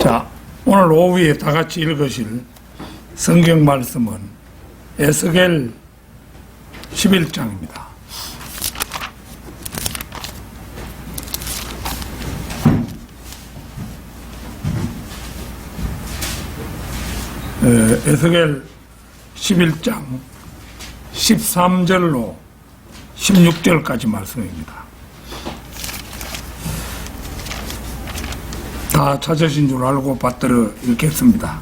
자, 오늘 오후에 다 같이 읽으실 성경 말씀은 에스겔 11장입니다. 에스겔 11장 13절로 16절까지 말씀입니다. 다 찾으신 줄 알고 받들어 읽겠습니다.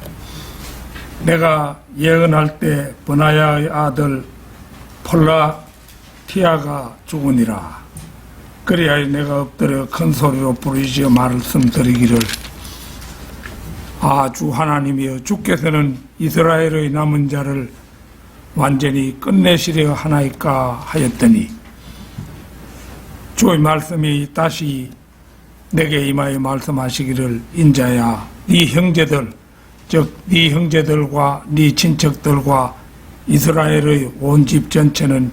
내가 예언할 때 버나야의 아들 폴라티아가 죽으니라. 그리하여 내가 엎드려 큰 소리로 부르짖어 말씀드리기를, 아, 주 하나님이여, 주께서는 이스라엘의 남은 자를 완전히 끝내시려 하나이까 하였더니, 주의 말씀이 다시 내게 임하여 말씀하시기를, 인자야, 네 형제들, 즉 네 형제들과 네 친척들과 이스라엘의 온 집 전체는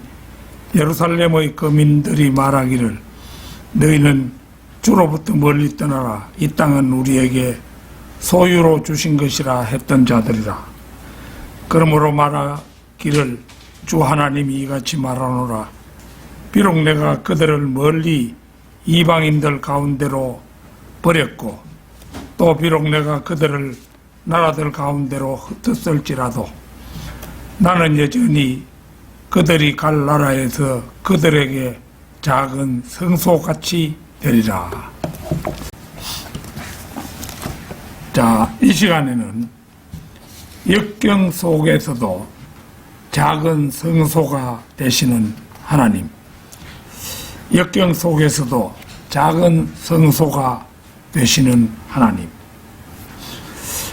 예루살렘의 거민들이 말하기를, 너희는 주로부터 멀리 떠나라. 이 땅은 우리에게 소유로 주신 것이라 했던 자들이라. 그러므로 말하기를, 주 하나님이 이같이 말하노라. 비록 내가 그들을 멀리 이방인들 가운데로 버렸고, 또 비록 내가 그들을 나라들 가운데로 흩었을지라도 나는 여전히 그들이 갈 나라에서 그들에게 작은 성소같이 되리라. 자, 이 시간에는 역경 속에서도 작은 성소가 되시는 하나님, 역경 속에서도 작은 성소가 되시는 하나님,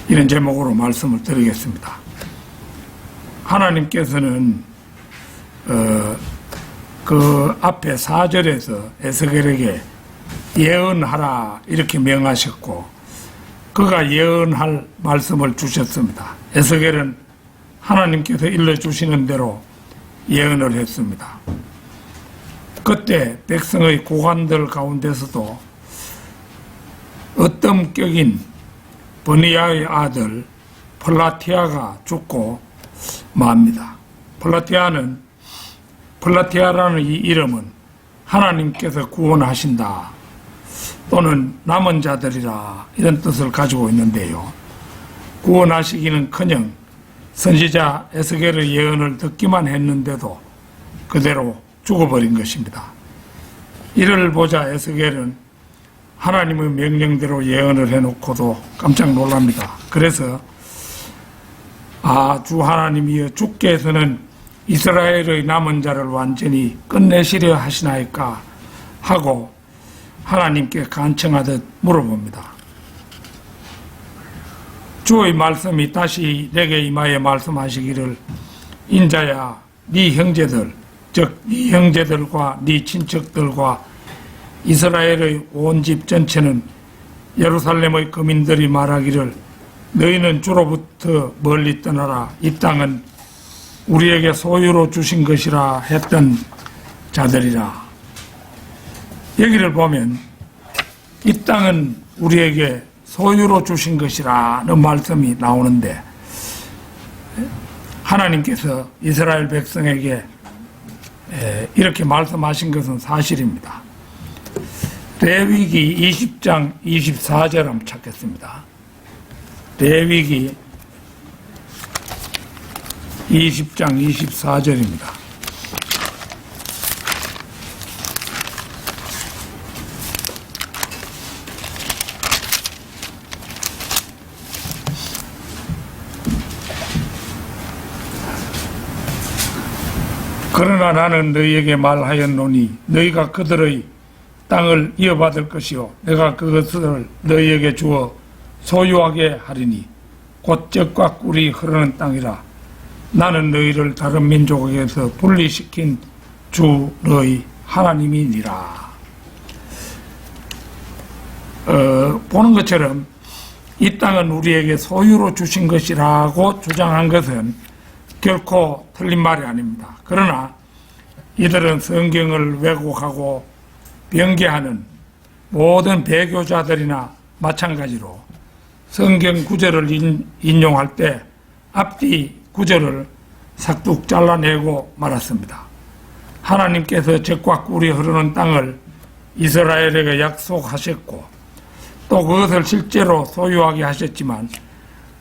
이런 제목으로 말씀을 드리겠습니다. 하나님께서는 그 앞에 4절에서 에스겔에게 예언하라 이렇게 명하셨고, 그가 예언할 말씀을 주셨습니다. 에스겔은 하나님께서 일러주시는 대로 예언을 했습니다. 그때 백성의 고관들 가운데서도 어떤 격인 버니야의 아들 폴라티아가 죽고 맙니다. 폴라티아라는 이 이름은 하나님께서 구원하신다 또는 남은 자들이라 이런 뜻을 가지고 있는데요, 구원하시기는커녕 선지자 에스겔의 예언을 듣기만 했는데도 그대로 죽어버린 것입니다. 이를 보자 에스겔은 하나님의 명령대로 예언을 해놓고도 깜짝 놀랍니다. 그래서, 아, 주 하나님이여, 주께서는 이스라엘의 남은 자를 완전히 끝내시려 하시나이까 하고 하나님께 간청하듯 물어봅니다. 주의 말씀이 다시 내게 임하여 말씀하시기를, 인자야, 네 형제들, 즉 네 형제들과 네 친척들과 이스라엘의 온 집 전체는 예루살렘의 거민들이 말하기를, 너희는 주로부터 멀리 떠나라. 이 땅은 우리에게 소유로 주신 것이라 했던 자들이라. 여기를 보면 이 땅은 우리에게 소유로 주신 것이라는 말씀이 나오는데, 하나님께서 이스라엘 백성에게 이렇게 말씀하신 것은 사실입니다. 레위기 20장 24절 한번 찾겠습니다. 레위기 20장 24절입니다. 그러나 나는 너희에게 말하였노니 너희가 그들의 땅을 이어받을 것이요 내가 그것을 너희에게 주어 소유하게 하리니 곧 젖과 꿀이 흐르는 땅이라. 나는 너희를 다른 민족에게서 분리시킨 주 너희 하나님이니라. 보는 것처럼 이 땅은 우리에게 소유로 주신 것이라고 주장한 것은 결코 틀린 말이 아닙니다. 그러나 이들은 성경을 왜곡하고 변개하는 모든 배교자들이나 마찬가지로 성경 구절을 인용할 때 앞뒤 구절을 싹둑 잘라내고 말았습니다. 하나님께서 젖과 꿀이 흐르는 땅을 이스라엘에게 약속하셨고 또 그것을 실제로 소유하게 하셨지만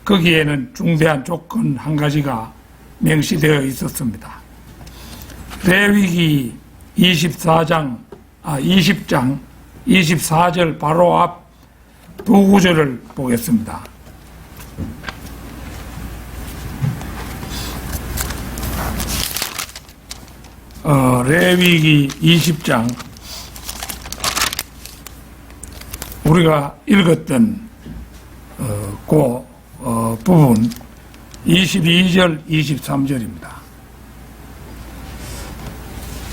거기에는 중대한 조건 한 가지가 명시되어 있었습니다. 레위기 20장 24절 바로 앞 두 구절을 보겠습니다. 레위기 20장 우리가 읽었던 그 부분 22절 23절입니다.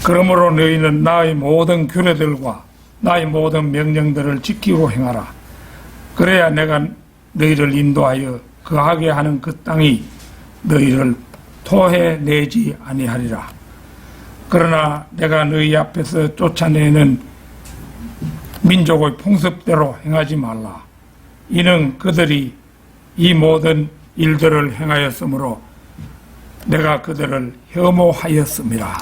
그러므로 너희는 나의 모든 규례들과 나의 모든 명령들을 지키고 행하라. 그래야 내가 너희를 인도하여 거하게 하는 그 땅이 너희를 토해내지 아니하리라. 그러나 내가 너희 앞에서 쫓아내는 민족의 풍습대로 행하지 말라. 이는 그들이 이 모든 일들을 행하였으므로 내가 그들을 혐오하였음이라.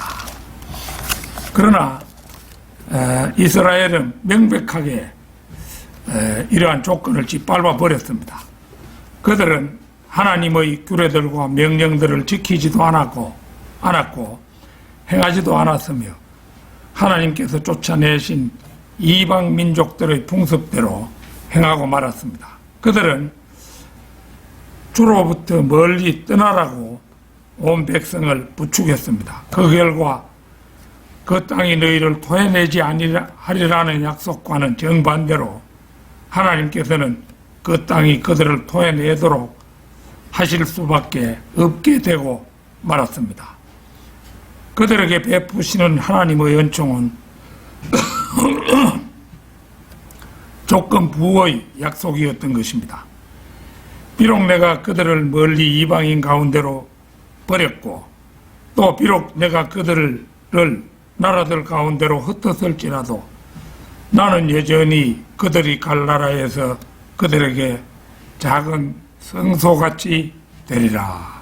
그러나 이스라엘은 명백하게 이러한 조건을 짓밟아 버렸습니다. 그들은 하나님의 규례들과 명령들을 지키지도 않았고 행하지도 않았으며 하나님께서 쫓아내신 이방 민족들의 풍습대로 행하고 말았습니다. 그들은 주로부터 멀리 떠나라고 온 백성을 부축했습니다. 그 결과 그 땅이 너희를 토해내지 아니하리라는 약속과는 정반대로 하나님께서는 그 땅이 그들을 토해내도록 하실 수밖에 없게 되고 말았습니다. 그들에게 베푸시는 하나님의 은총은 조건 부의 약속이었던 것입니다. 비록 내가 그들을 멀리 이방인 가운데로 버렸고 또 비록 내가 그들을 나라들 가운데로 흩었을지라도 나는 여전히 그들이 갈 나라에서 그들에게 작은 성소같이 되리라.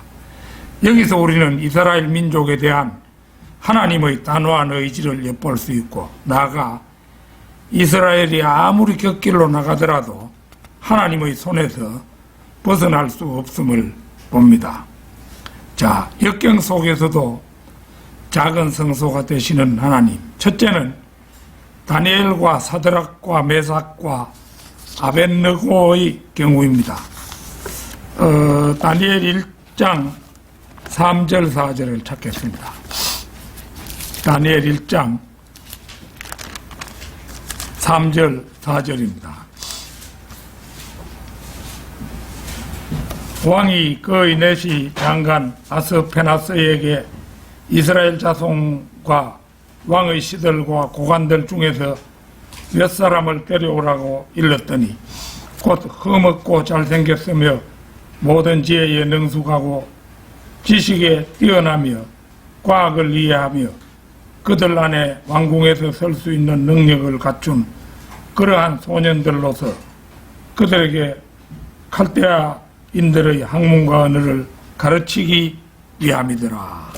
여기서 우리는 이스라엘 민족에 대한 하나님의 단호한 의지를 엿볼 수 있고 나아가 이스라엘이 아무리 곁길로 나가더라도 하나님의 손에서 벗어날 수 없음을 봅니다. 자, 역경 속에서도 작은 성소가 되시는 하나님. 첫째는 다니엘과 사드락과 메삭과 아벳느고의 경우입니다. 다니엘 1장 3절 4절을 찾겠습니다. 다니엘 1장 3절 4절입니다. 왕이 그의 내시 장관 아스페나스에게 이스라엘 자손과 왕의 시들과 고관들 중에서 몇 사람을 데려오라고 일렀더니 곧 흠없고 잘생겼으며 모든 지혜에 능숙하고 지식에 뛰어나며 과학을 이해하며 그들 안에 왕궁에서 설 수 있는 능력을 갖춘 그러한 소년들로서 그들에게 칼데아인들의 학문과 언어를 가르치기 위함이더라.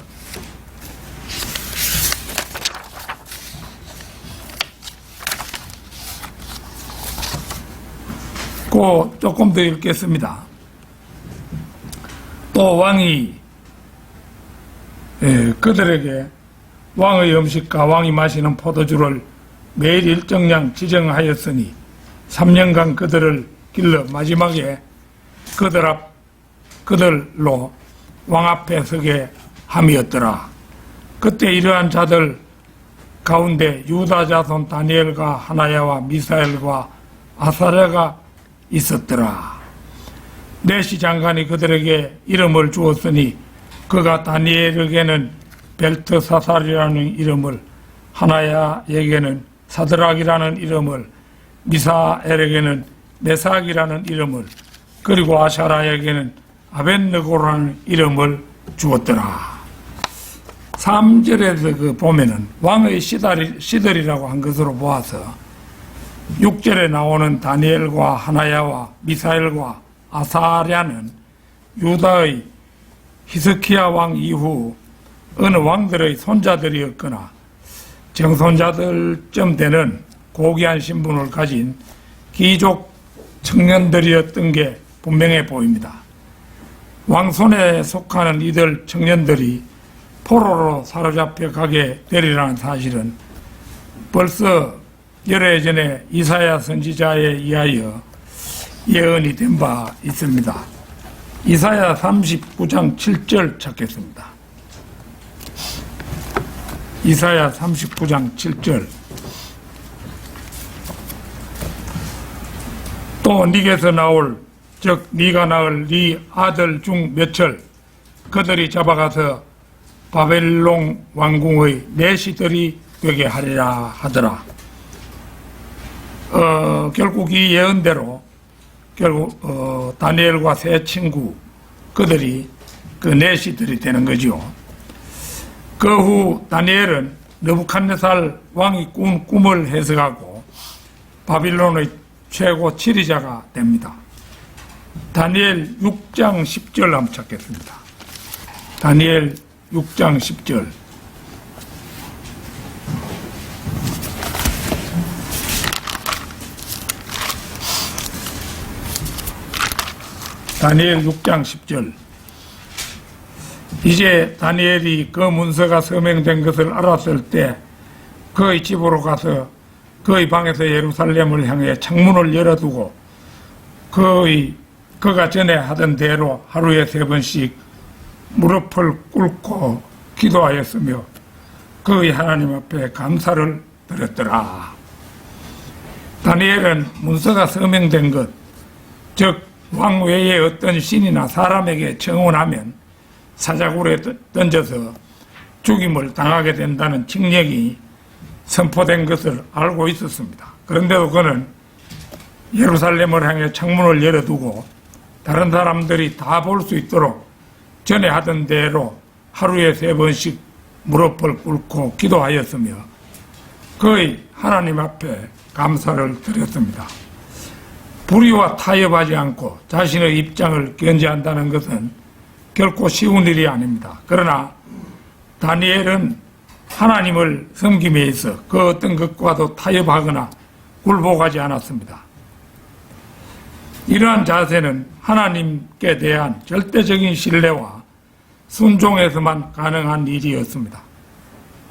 조금 더 읽겠습니다. 또 왕이 그들에게 왕의 음식과 왕이 마시는 포도주를 매일 일정량 지정하였으니 3년간 그들을 길러 마지막에 그들로 왕 앞에 서게 함이었더라. 그때 이러한 자들 가운데 유다 자손 다니엘과 하나야와 미사엘과 아사랴가 있었더라. 내시 장관이 그들에게 이름을 주었으니 그가 다니엘에게는 벨트사살이라는 이름을, 하나야에게는 사드락이라는 이름을, 미사엘에게는 메삭이라는 이름을, 그리고 아샤라에게는 아벳느고라는 이름을 주었더라. 3절에서 보면은 왕의 시들이라고 한 것으로 보아서 6절에 나오는 다니엘과 하나야와 미사엘과 아사랴는 유다의 히스키야 왕 이후 어느 왕들의 손자들이었거나 정손자들쯤 되는 고귀한 신분을 가진 귀족 청년들이었던 게 분명해 보입니다. 왕손에 속하는 이들 청년들이 포로로 사로잡혀 가게 되리라는 사실은 벌써 여러 해 전에 이사야 선지자에 의하여 예언이 된 바 있습니다. 이사야 39장 7절 찾겠습니다. 이사야 39장 7절. 또 네게서 나올 즉 네가 낳을 네 아들 중 몇을 그들이 잡아가서 바벨론 왕궁의 내시들이 되게 하리라 하더라. 결국 이 예언대로 결국 다니엘과 세 친구 그들이 그 내시들이 되는 거죠. 그 후 다니엘은 느부갓네살 왕이 꾼 꿈을 해석하고 바빌론의 최고 지리자가 됩니다. 다니엘 6장 10절 한번 찾겠습니다. 다니엘 6장 10절. 다니엘 6장 10절. 이제 다니엘이 그 문서가 서명된 것을 알았을 때 그의 집으로 가서 그의 방에서 예루살렘을 향해 창문을 열어두고 그가 전에 하던 대로 하루에 3번씩 무릎을 꿇고 기도하였으며 그의 하나님 앞에 감사를 드렸더라. 다니엘은 문서가 서명된 것, 즉 왕 외에 어떤 신이나 사람에게 청혼하면 사자굴에 던져서 죽임을 당하게 된다는 칙령이 선포된 것을 알고 있었습니다. 그런데도 그는 예루살렘을 향해 창문을 열어두고 다른 사람들이 다 볼 수 있도록 전에 하던 대로 하루에 3번씩 무릎을 꿇고 기도하였으며 그의 하나님 앞에 감사를 드렸습니다. 불의와 타협하지 않고 자신의 입장을 견지한다는 것은 결코 쉬운 일이 아닙니다. 그러나 다니엘은 하나님을 섬김에 있어 그 어떤 것과도 타협하거나 굴복하지 않았습니다. 이러한 자세는 하나님께 대한 절대적인 신뢰와 순종에서만 가능한 일이었습니다.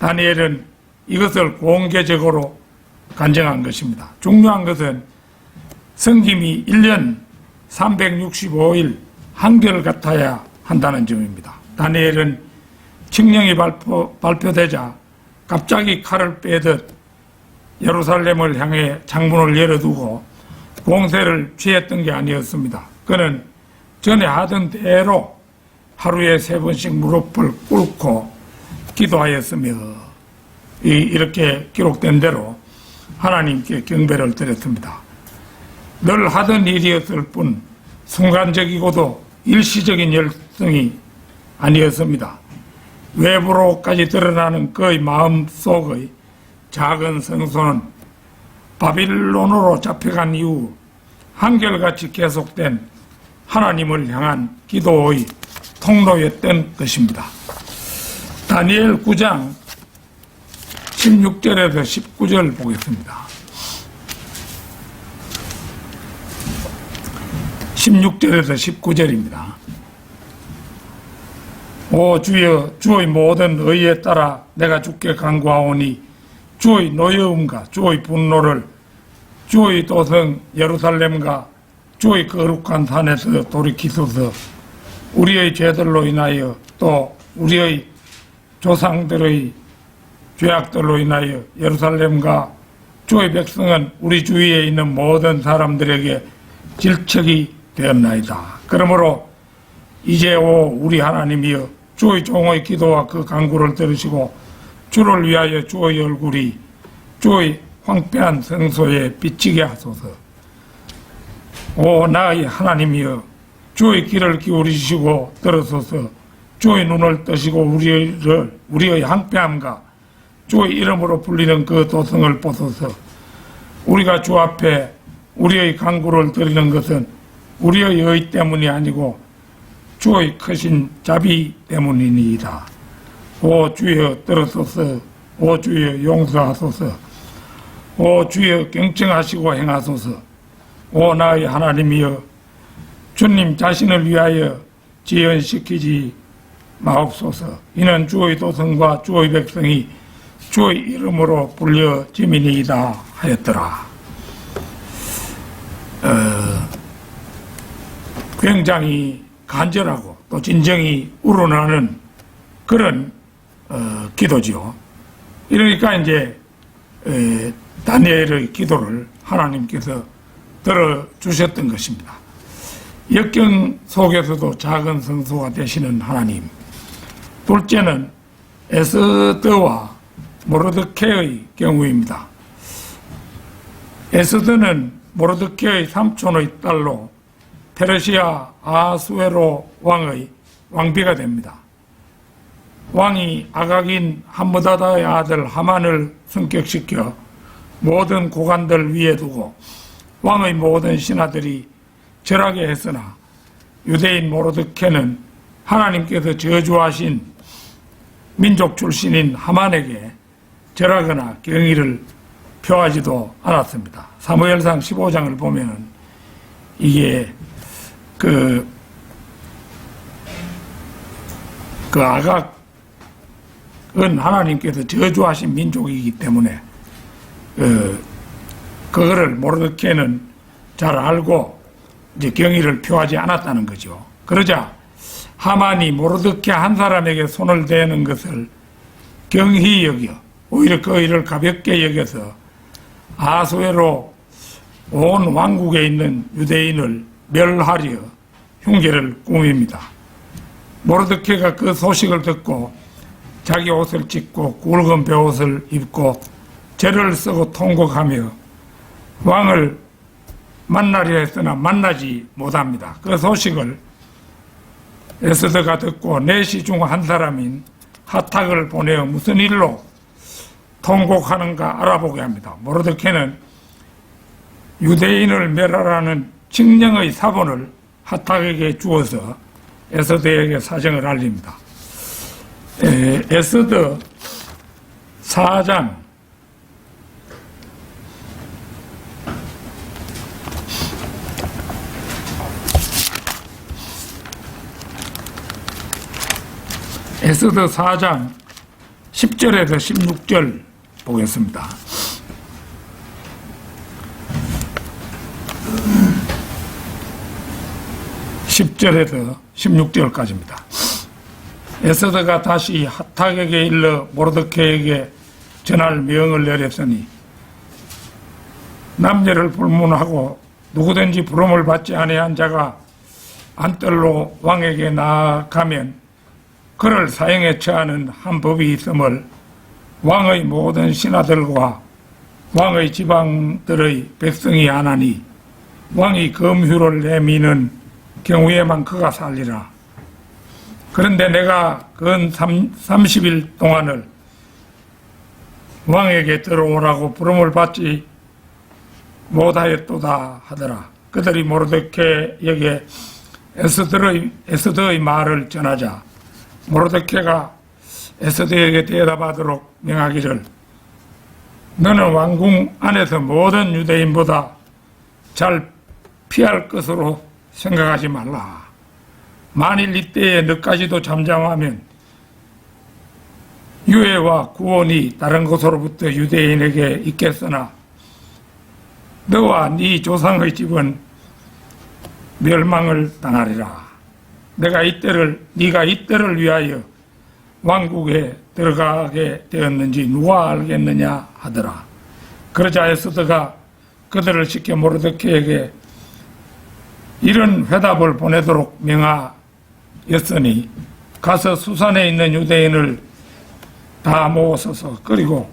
다니엘은 이것을 공개적으로 간증한 것입니다. 중요한 것은 섬김이 1년 365일 한결같아야 한다는 점입니다. 다니엘은 칙령이 발표되자 갑자기 칼을 빼듯 예루살렘을 향해 창문을 열어두고 공세를 취했던 게 아니었습니다. 그는 전에 하던 대로 하루에 3번씩 무릎을 꿇고 기도하였으며 이렇게 기록된 대로 하나님께 경배를 드렸습니다. 늘 하던 일이었을 뿐 순간적이고도 일시적인 열성이 아니었습니다. 외부로까지 드러나는 그의 마음속의 작은 성소는 바빌론으로 잡혀간 이후 한결같이 계속된 하나님을 향한 기도의 통로였던 것입니다. 다니엘 9장 16절에서 19절 보겠습니다. 16절에서 19절입니다. 오 주여, 주의 모든 의에 따라 내가 주께 간구하오니 주의 노여움과 주의 분노를 주의 도성 예루살렘과 주의 거룩한 산에서 돌이키소서. 우리의 죄들로 인하여 또 우리의 조상들의 죄악들로 인하여 예루살렘과 주의 백성은 우리 주위에 있는 모든 사람들에게 질책이 되었나이다. 그러므로 이제 오 우리 하나님이여, 주의 종의 기도와 그 간구를 들으시고 주를 위하여 주의 얼굴이 주의 황폐한 성소에 비치게 하소서. 오 나의 하나님이여, 주의 귀를 기울이시고 들으소서. 주의 눈을 뜨시고 우리의 황폐함과 주의 이름으로 불리는 그 도성을 보소서. 우리가 주 앞에 우리의 간구를 드리는 것은 우리의 의 때문이 아니고 주의 크신 자비 때문이니이다. 오 주여 들으소서. 오 주여 용서하소서. 오 주여 경청하시고 행하소서. 오 나의 하나님이여 주님 자신을 위하여 지연시키지 마옵소서. 이는 주의 도성과 주의 백성이 주의 이름으로 불려짐이니이다 하였더라. 굉장히 간절하고 또 진정이 우러나는 그런 기도지요. 이러니까 이제 다니엘의 기도를 하나님께서 들어주셨던 것입니다. 역경 속에서도 작은 성소가 되시는 하나님. 둘째는 에스더와 모르드케의 경우입니다. 에스더는 모르드케의 삼촌의 딸로 페르시아 아수에로 왕의 왕비가 됩니다. 왕이 아각인 함므다다의 아들 하만을 승격시켜 모든 고관들 위에 두고 왕의 모든 신하들이 절하게 했으나 유대인 모르드케는 하나님께서 저주하신 민족 출신인 하만에게 절하거나 경의를 표하지도 않았습니다. 사무엘상 15장을 보면은 이게 그 아각은 하나님께서 저주하신 민족이기 때문에 그거를 모르드케는 잘 알고 이제 경의를 표하지 않았다는 거죠. 그러자 하만이 모르드케 한 사람에게 손을 대는 것을 경히 여겨 오히려 그 일을 가볍게 여겨서 아수에로 온 왕국에 있는 유대인을 멸하려 흉계를 꾸밉니다. 모르드케가 그 소식을 듣고 자기 옷을 찢고 굵은 베옷을 입고 죄를 쓰고 통곡하며 왕을 만나려 했으나 만나지 못합니다. 그 소식을 에스더가 듣고 내시 중 한 사람인 하탁을 보내어 무슨 일로 통곡하는가 알아보게 합니다. 모르드케는 유대인을 멸하라는 칙령의 사본을 하탁에게 주어서 에스더에게 사정을 알립니다. 에스더 4장 10절에서 16절 보겠습니다. 10절에서 16절까지입니다. 에스더가 다시 하탁에게 일러 모르드케에게 전할 명을 내렸으니 남녀를 불문하고 누구든지 부름을 받지 아니한 자가 안뜰로 왕에게 나아가면 그를 사형에 처하는 한 법이 있음을 왕의 모든 신하들과 왕의 지방들의 백성이 아나니 왕이 검휴를 내미는 경우에만 그가 살리라. 그런데 내가 근 30일 동안을 왕에게 들어오라고 부름을 받지 못하였도다 하더라. 그들이 모르드케에게 에스더의 말을 전하자 모르드케가 에스더에게 대답하도록 명하기를 너는 왕궁 안에서 모든 유대인보다 잘 피할 것으로 생각하지 말라. 만일 이때에 너까지도 잠잠하면 유해와 구원이 다른 곳으로부터 유대인에게 있겠으나 너와 네 조상의 집은 멸망을 당하리라. 네가 이때를 위하여 왕국에 들어가게 되었는지 누가 알겠느냐 하더라. 그러자 에스더가 그들을 시켜 모르드케에게 이런 회답을 보내도록 명하였으니 가서 수산에 있는 유대인을 다 모으소서. 그리고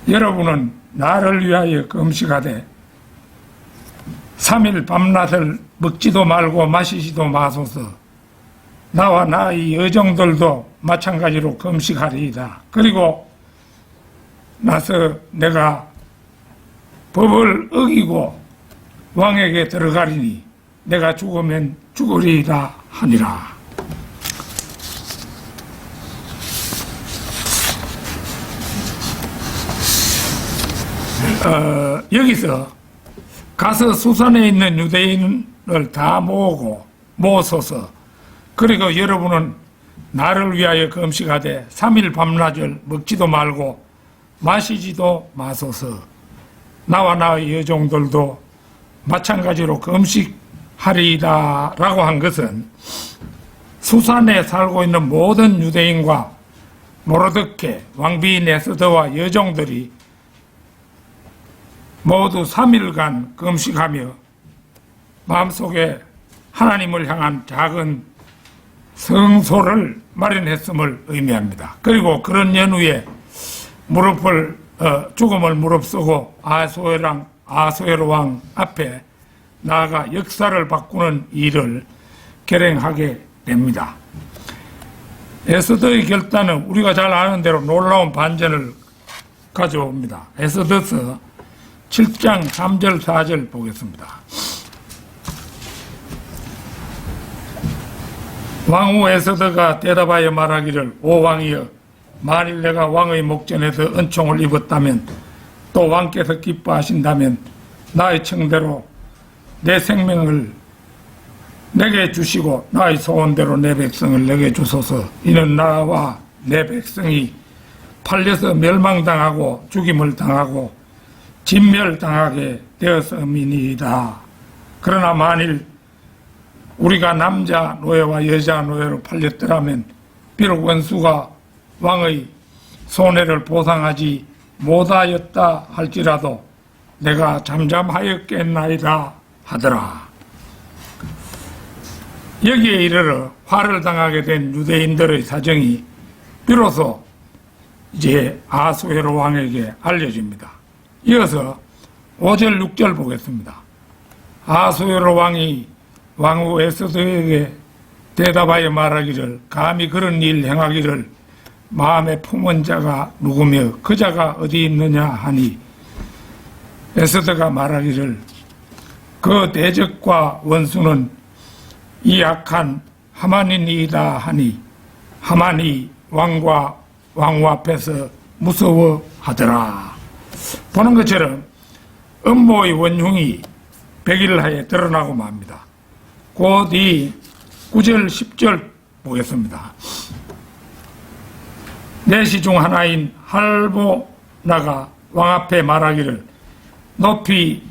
여러분은 나를 위하여 금식하되 3일 밤낮을 먹지도 말고 마시지도 마소서. 나와 나의 여종들도 마찬가지로 금식하리이다. 그리고 나서 내가 법을 어기고 왕에게 들어가리니 내가 죽으면 죽으리라 하니라. 여기서 가서 수산에 있는 유대인을 다 모으소서. 그리고 여러분은 나를 위하여 금식하되 3일 밤낮을 먹지도 말고 마시지도 마소서. 나와 나의 여종들도 마찬가지로 금식하리이다 라고 한 것은 수산에 살고 있는 모든 유대인과 모르드케, 왕비인 에스더와 여종들이 모두 3일간 금식하며 마음속에 하나님을 향한 작은 성소를 마련했음을 의미합니다. 그리고 그런 연후에 죽음을 무릅쓰고 아수에로 왕 앞에 나아가 역사를 바꾸는 일을 결행하게 됩니다. 에스더의 결단은 우리가 잘 아는 대로 놀라운 반전을 가져옵니다. 에스더서 7장 3절 4절 보겠습니다. 왕후 에스더가 대답하여 말하기를 오 왕이여 만일 내가 왕의 목전에서 은총을 입었다면 또 왕께서 기뻐하신다면 나의 청대로 내 생명을 내게 주시고 나의 소원대로 내 백성을 내게 주소서. 이는 나와 내 백성이 팔려서 멸망당하고 죽임을 당하고 진멸당하게 되었음이니이다. 그러나 만일 우리가 남자 노예와 여자 노예로 팔렸더라면 비록 원수가 왕의 손해를 보상하지 못하였다 할지라도 내가 잠잠하였겠나이다 하더라. 여기에 이르러 화를 당하게 된 유대인들의 사정이 비로소 이제 아수에로 왕에게 알려집니다. 이어서 5절 6절 보겠습니다. 아수에로 왕이 왕후 에스더에게 대답하여 말하기를 감히 그런 일 행하기를 마음에 품은 자가 누구며 그 자가 어디 있느냐 하니 에스더가 말하기를 그 대적과 원수는 이 악한 하만이니이다 하니 하만이 왕후 앞에서 무서워하더라. 보는 것처럼 음모의 원흉이 100일 하에 드러나고 맙니다. 곧 이 9절 10절 보겠습니다. 내시 중 하나인 할보나가 왕 앞에 말하기를 높이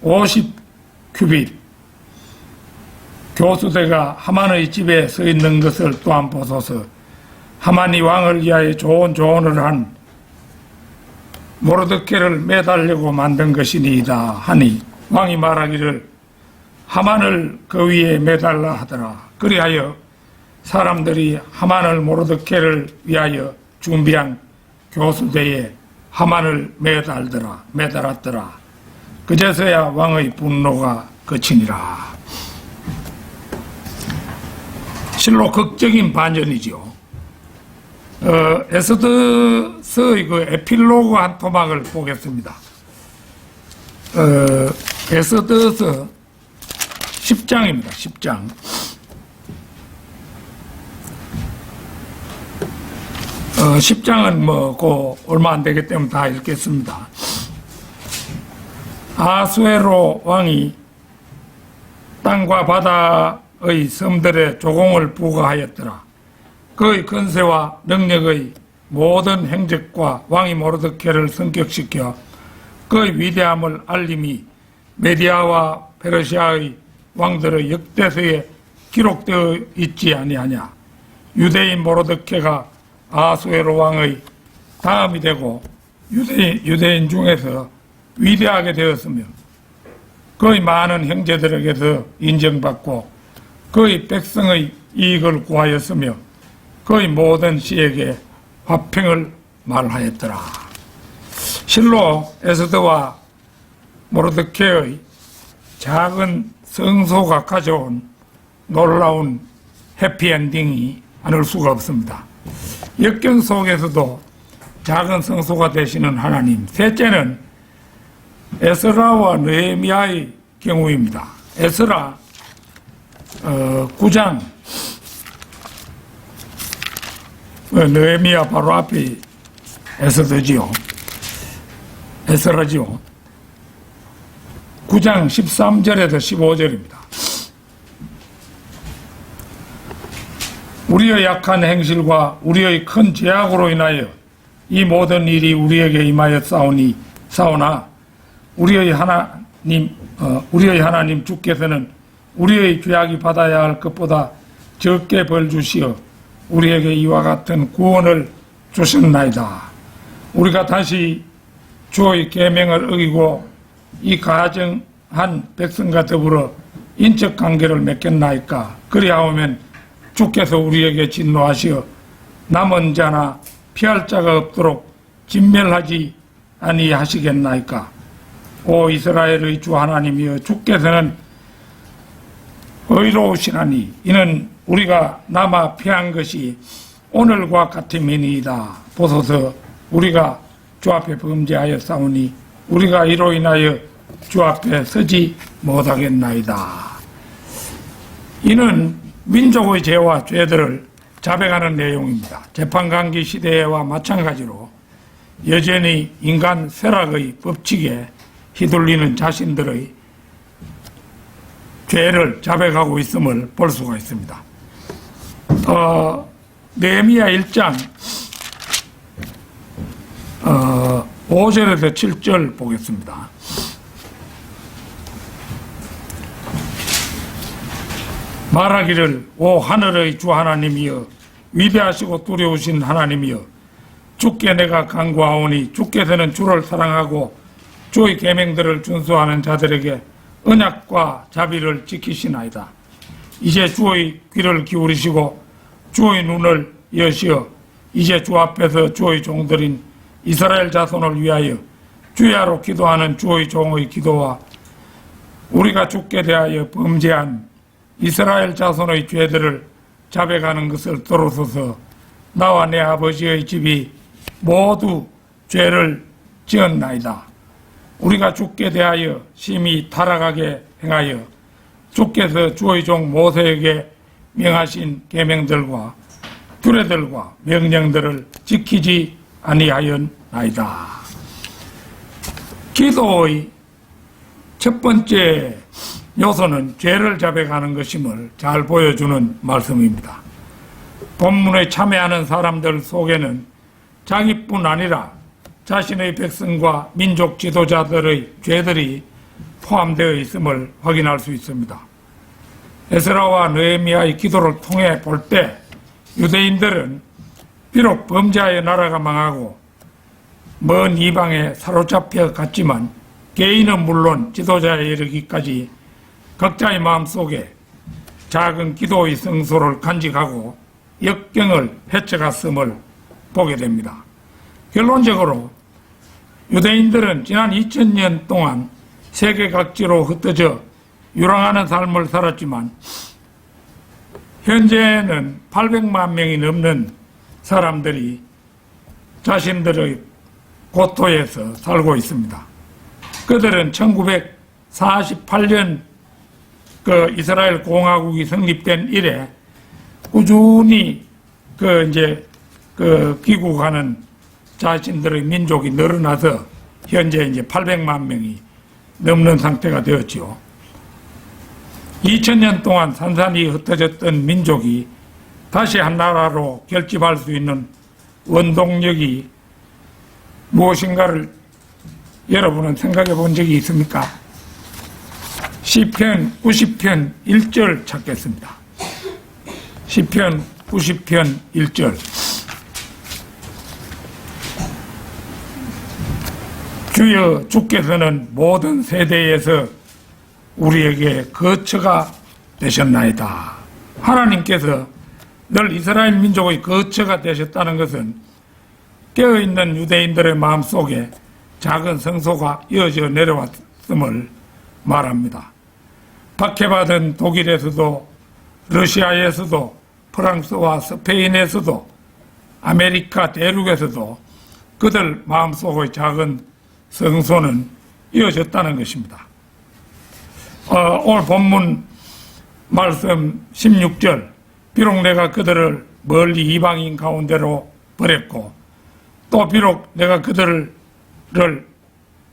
50규빗 교수대가 하만의 집에 서 있는 것을 또한 보소서. 하만이 왕을 위하여 좋은 조언을 한 모르드케를 매달려고 만든 것이니이다 하니 왕이 말하기를 하만을 그 위에 매달라 하더라. 그리하여 사람들이 하만을 모르드케를 위하여 준비한 교수대에 하만을 매달았더라. 그제서야 왕의 분노가 그치니라. 실로 극적인 반전이죠. 에스더서의 그 에필로그 한 토막을 보겠습니다. 에스더서 10장입니다. 10장. 어, 10장은 뭐 얼마 안 되기 때문에 다 읽겠습니다. 아수에로 왕이 땅과 바다의 섬들에 조공을 부과하였더라. 그의 권세와 능력의 모든 행적과 왕이 모르드케를 성격시켜 그의 위대함을 알림이 메디아와 페르시아의 왕들의 역대서에 기록되어 있지 아니하냐. 유대인 모르드케가 아수에로 왕의 다음이 되고 유대인 중에서 위대하게 되었으며 그의 많은 형제들에게서 인정받고 그의 백성의 이익을 구하였으며 그의 모든 시에게 화평을 말하였더라. 실로 에스더와 모르드케의 작은 성소가 가져온 놀라운 해피엔딩이 아닐 수가 없습니다. 역경 속에서도 작은 성소가 되시는 하나님. 셋째는 에스라와 느헤미야의 경우입니다. 에스라 9장 느헤미야 바로 앞에 에스라지요. 9장 13절에서 15절입니다. 우리의 약한 행실과 우리의 큰 죄악으로 인하여 이 모든 일이 우리에게 임하였사오나 우리의 하나님 주께서는 우리의 죄악이 받아야 할 것보다 적게 벌 주시어 우리에게 이와 같은 구원을 주셨나이다. 우리가 다시 주의 계명을 어기고 이 가증한 백성과 더불어 인적 관계를 맺겠나이까? 그리하오면 주께서 우리에게 진노하시어 남은 자나 피할 자가 없도록 진멸하지 아니하시겠나이까? 오 이스라엘의 주 하나님이여, 주께서는 의로우시나니 이는 우리가 남아 피한 것이 오늘과 같음이니이다. 보소서, 우리가 주 앞에 범죄하였사오니 우리가 이로 인하여 주 앞에 서지 못하겠나이다. 이는 민족의 죄와 죄들을 자백하는 내용입니다. 재판관계 시대와 마찬가지로 여전히 인간 쇠락의 법칙에 휘둘리는 자신들의 죄를 자백하고 있음을 볼 수가 있습니다. 느헤미야 1장 5절에서 7절 보겠습니다. 말하기를 오 하늘의 주 하나님이여, 위대하시고 두려우신 하나님이여, 주께 내가 간구하오니 주께서는 주를 사랑하고 주의 계명들을 준수하는 자들에게 언약과 자비를 지키시나이다. 이제 주의 귀를 기울이시고 주의 눈을 여시어 이제 주 앞에서 주의 종들인 이스라엘 자손을 위하여 주야로 기도하는 주의 종의 기도와 우리가 주께 대하여 범죄한 이스라엘 자손의 죄들을 자백하는 것을 들어서서 나와 내 아버지의 집이 모두 죄를 지었나이다. 우리가 주께 대하여 심히 타락하게 행하여 주께서 주의 종 모세에게 명하신 계명들과 규례들과 명령들을 지키지 아니하였나이다. 기도의 첫 번째 요소는 죄를 자백하는 것임을 잘 보여주는 말씀입니다. 본문에 참여하는 사람들 속에는 자기뿐 아니라 자신의 백성과 민족 지도자들의 죄들이 포함되어 있음을 확인할 수 있습니다. 에스라와 느헤미야의 기도를 통해 볼 때 유대인들은 비록 범죄하여 나라가 망하고 먼 이방에 사로잡혀 갔지만 개인은 물론 지도자에 이르기까지 각자의 마음속에 작은 기도의 성소를 간직하고 역경을 헤쳐갔음을 보게 됩니다. 결론적으로 유대인들은 지난 2000년 동안 세계 각지로 흩어져 유랑하는 삶을 살았지만 현재는 800만 명이 넘는 사람들이 자신들의 고토에서 살고 있습니다. 그들은 1948년 이스라엘 공화국이 성립된 이래 꾸준히 귀국하는 자신들의 민족이 늘어나서 현재 이제 800만 명이 넘는 상태가 되었죠. 2000년 동안 산산이 흩어졌던 민족이 다시 한 나라로 결집할 수 있는 원동력이 무엇인가를 여러분은 생각해 본 적이 있습니까? 시편 90편 1절 찾겠습니다. 시편 90편 1절. 주여, 주께서는 모든 세대에서 우리에게 거처가 되셨나이다. 하나님께서 늘 이스라엘 민족의 거처가 되셨다는 것은 깨어있는 유대인들의 마음속에 작은 성소가 이어져 내려왔음을 말합니다. 박해받은 독일에서도 러시아에서도 프랑스와 스페인에서도 아메리카 대륙에서도 그들 마음속의 작은 성소는 이어졌다는 것입니다. 오늘 본문 말씀 16절 비록 내가 그들을 멀리 이방인 가운데로 버렸고 또 비록 내가 그들을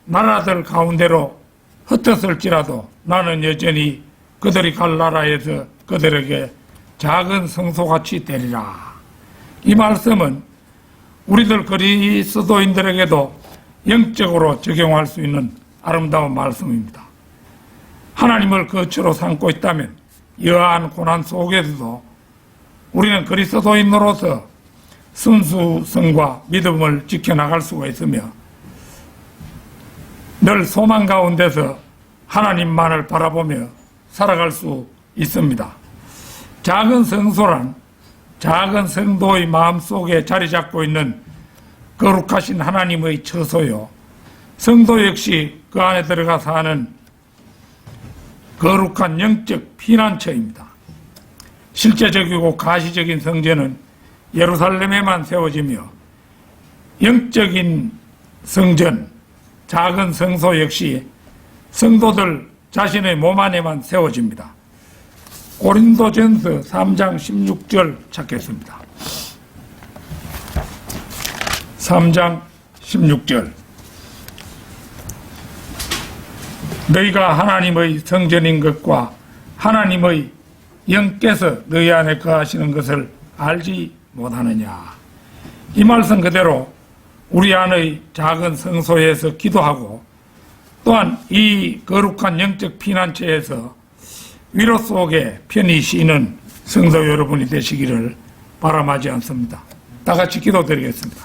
나라들 가운데로 흩었을지라도 나는 여전히 그들이 갈 나라에서 그들에게 작은 성소같이 되리라. 이 말씀은 우리들 그리스도인들에게도 영적으로 적용할 수 있는 아름다운 말씀입니다. 하나님을 거처로 삼고 있다면 여하한 고난 속에서도 우리는 그리스도인으로서 순수성과 믿음을 지켜나갈 수가 있으며 늘 소망 가운데서 하나님만을 바라보며 살아갈 수 있습니다. 작은 성소란 작은 성도의 마음속에 자리 잡고 있는 거룩하신 하나님의 처소요, 성도 역시 그 안에 들어가 사는 거룩한 영적 피난처입니다. 실제적이고 가시적인 성전은 예루살렘에만 세워지며 영적인 성전, 작은 성소 역시 성도들 자신의 몸 안에만 세워집니다. 고린도전서 3장 16절 찾겠습니다. 3장 16절 너희가 하나님의 성전인 것과 하나님의 영께서 너희 안에 거하시는 것을 알지 못하느냐. 이 말씀 그대로 우리 안의 작은 성소에서 기도하고 또한 이 거룩한 영적 피난처에서 위로 속에 편히 쉬는 성도 여러분이 되시기를 바람하지 않습니다. 다 같이 기도드리겠습니다.